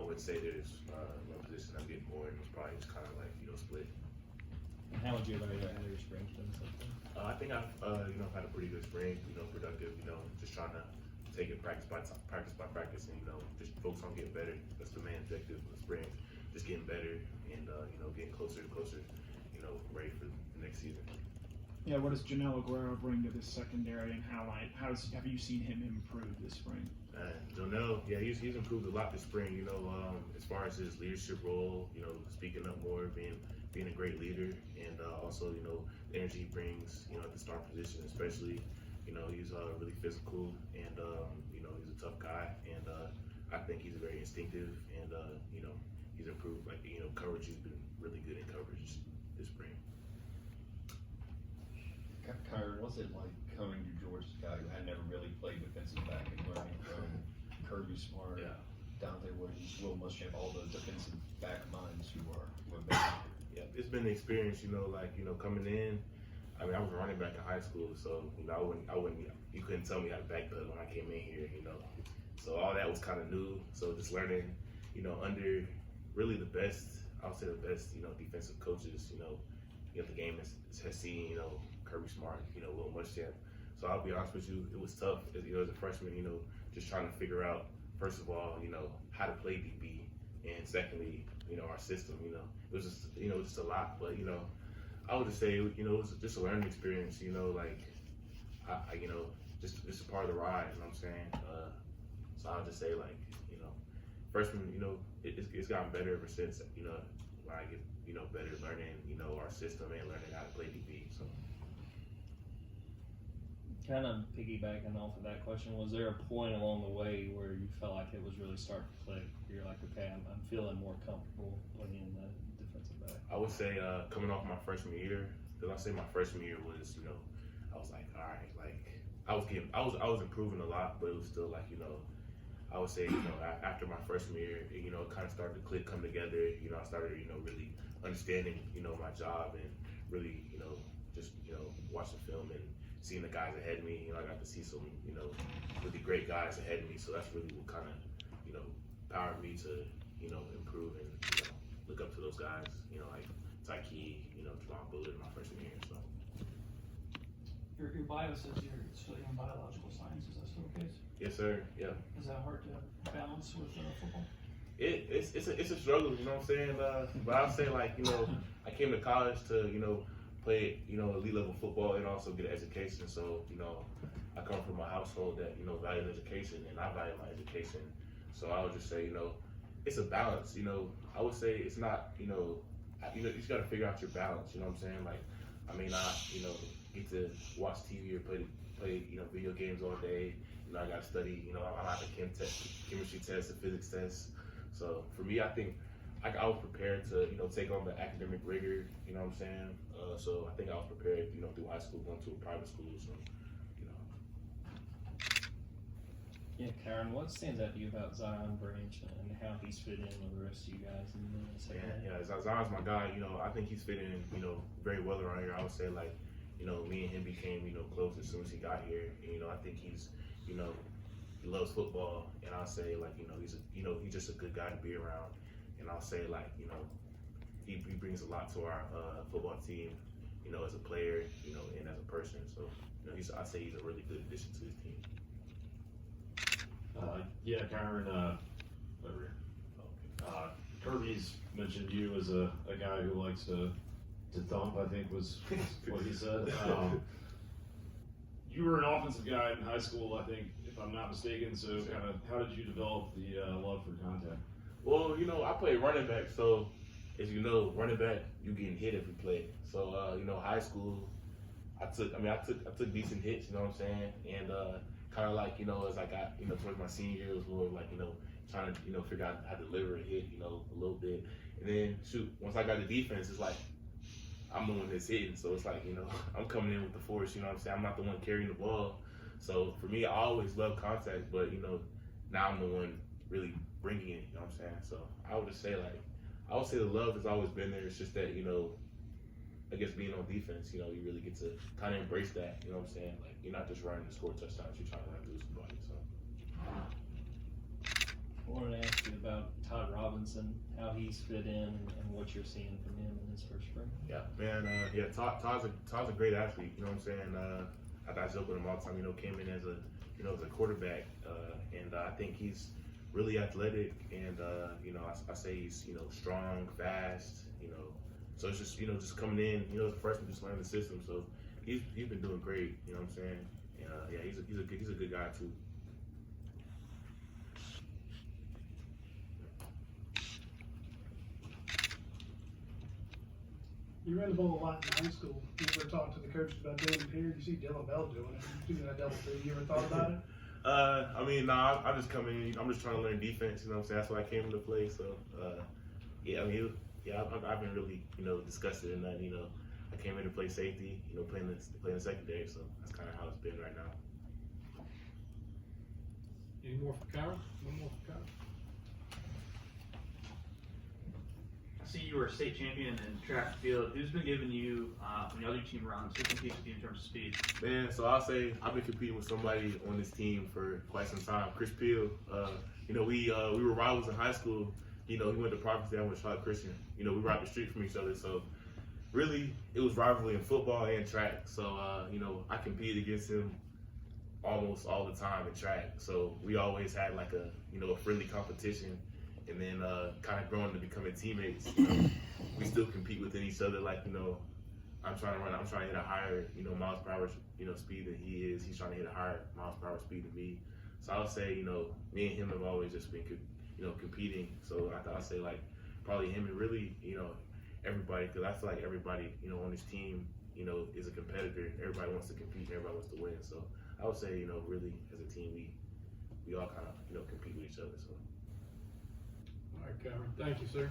would say there's one position I'm getting more, and it's probably just kind of like, split. And how would you evaluate how your spring's been so far? I think I've, had a pretty good spring, productive, just trying to take it practice by practice and, just focus on getting better. That's the main objective of the spring, just getting better and, getting closer and closer, ready for the next season. Yeah, what does Janelle Aguero bring to this secondary, and have you seen him improve this spring? Janelle, yeah, he's improved a lot this spring. As far as his leadership role, speaking up more, being a great leader, and also the energy he brings, at the star position, especially. He's really physical, and he's a tough guy, and I think he's very instinctive, and he's improved. Like coverage, he's been really good in coverage this spring. Kyron, what's it like coming to Georgia, a guy who had never really played defensive back, and learning from Kirby Smart, Dante Williams, Will Muschamp, all the defensive back minds who have been here? Yeah, it's been an experience, coming in. I mean, I was running back in high school, so I wouldn't. You couldn't tell me how to back up when I came in here, So all that was kind of new. So just learning, under really the best, I would say the best, defensive coaches, the game has seen, Kirby Smart, Will Muschamp. So I'll be honest with you, it was tough as a freshman, just trying to figure out, first of all, how to play DB, and secondly, our system, it was just a lot, but I would just say, it was just a learning experience, just a part of the ride, you know what I'm saying? So I would just say, freshman, it's gotten better ever since, when I get, better learning, our system and learning how to play DB, so. Kind of piggybacking off of that question, was there a point along the way where you felt like it was really starting to click? You're like, okay, I'm feeling more comfortable playing the defensive back. I would say coming off my freshman year, because I say my freshman year was, I was like, all right, like I was improving a lot, but it was still like, I would say, after my freshman year, it kind of started to come together. I started, really understanding, my job, and really, just, watching film and seeing the guys ahead of me. I got to see some, really great guys ahead of me. So that's really what kind of, powered me to, improve and, look up to those guys, like Tyke, Javon Bullard in my freshman year. So. Your bio says you're studying biological science. Is that still the case? Yes, sir. Yeah. Is that hard to balance with football? It's a struggle, you know what I'm saying? But I'll say, like, I came to college to, play, elite level football and also get an education. So, I come from a household that, values education, and I value my education. So I would just say, it's a balance. I would say it's not, you just got to figure out your balance. You know what I'm saying? Like, I may not, get to watch TV or play, video games all day. I got to study. I have a chemistry test, a physics test. So for me, I think I was prepared to, take on the academic rigor. You know what I'm saying? So I think I was prepared, through high school, going to a private school. So, Yeah, Kyron, what stands out to you about Zion Branch and how he's fit in with the rest of you guys in the second half? Yeah, Zion's my guy. I think he's fitting in, very well around here. I would say, like, me and him became, close as soon as he got here. And, I think he's, he loves football, and I'll say, like, he's just a good guy to be around. And I'll say, like, he brings a lot to our football team, as a player, and as a person. So, I'd say he's a really good addition to his team. Yeah, Kyron, Kirby's mentioned you as a guy who likes to thump, I think was what he said. You were an offensive guy in high school, I think, if I'm not mistaken, so kind of how did you develop the love for contact? Well, I played running back, so as you know, running back, you getting hit every play. So, high school, I took decent hits, you know what I'm saying? And kind of like, as I got, towards my senior year, it was more like, trying to, figure out how to deliver a hit, a little bit. And then, once I got the defense, it's like, I'm the one that's hitting. So it's like, I'm coming in with the force, you know what I'm saying? I'm not the one carrying the ball. So for me, I always loved contact, but, now I'm the one really bringing it, you know what I'm saying? So I would just say, like, I would say the love has always been there. It's just that, I guess being on defense, you really get to kind of embrace that, you know what I'm saying? Like, you're not just running to score touchdowns, you're trying to lose somebody, so. I wanted to ask you about Todd Roberts. Robinson, how he's fit in, and what you're seeing from him in his first spring. Yeah, man. Todd's a great athlete. You know what I'm saying? I joke with him all the time. You know, came in as a quarterback, and I think he's really athletic, and I say he's strong, fast. So it's just just coming in. As a freshman, just learning the system. So he's been doing great. You know what I'm saying? And yeah, he's a good guy too. You ran the ball a lot in high school. You ever talked to the coaches about doing it here? You see Dylan Bell doing it. You do that double thing. You ever thought about it? I mean, nah, I just come in. I'm just trying to learn defense. You know what I'm saying? That's why I came into play. So, yeah, I mean, I've been really, disgusted in that. I came in to play safety. Playing the secondary. So that's kind of how it's been right now. Any more for Kyron? One more for Kyron. I see you were a state champion in track and field. Who's been giving you, when the other team runs, who competes with you in terms of speed? Man, so I'll say I've been competing with somebody on this team for quite some time. Chris Peel. We were rivals in high school. He went to Provincetown, I went to Charlotte Christian. We were out the street from each other. So really, it was rivalry in football and track. So I competed against him almost all the time in track. So we always had like a friendly competition. And then kind of growing to becoming teammates, we still compete within each other. Like, I'm trying to hit a higher, miles per hour, speed than he is. He's trying to hit a higher miles per hour speed than me. So I would say, me and him have always just been, competing. So I'd say like probably him and really, everybody, because I feel like everybody, on this team, is a competitor. Everybody wants to compete. Everybody wants to win. So I would say, really as a team, we all kind of, compete with each other. So. All right, Kyron. Thank you, sir.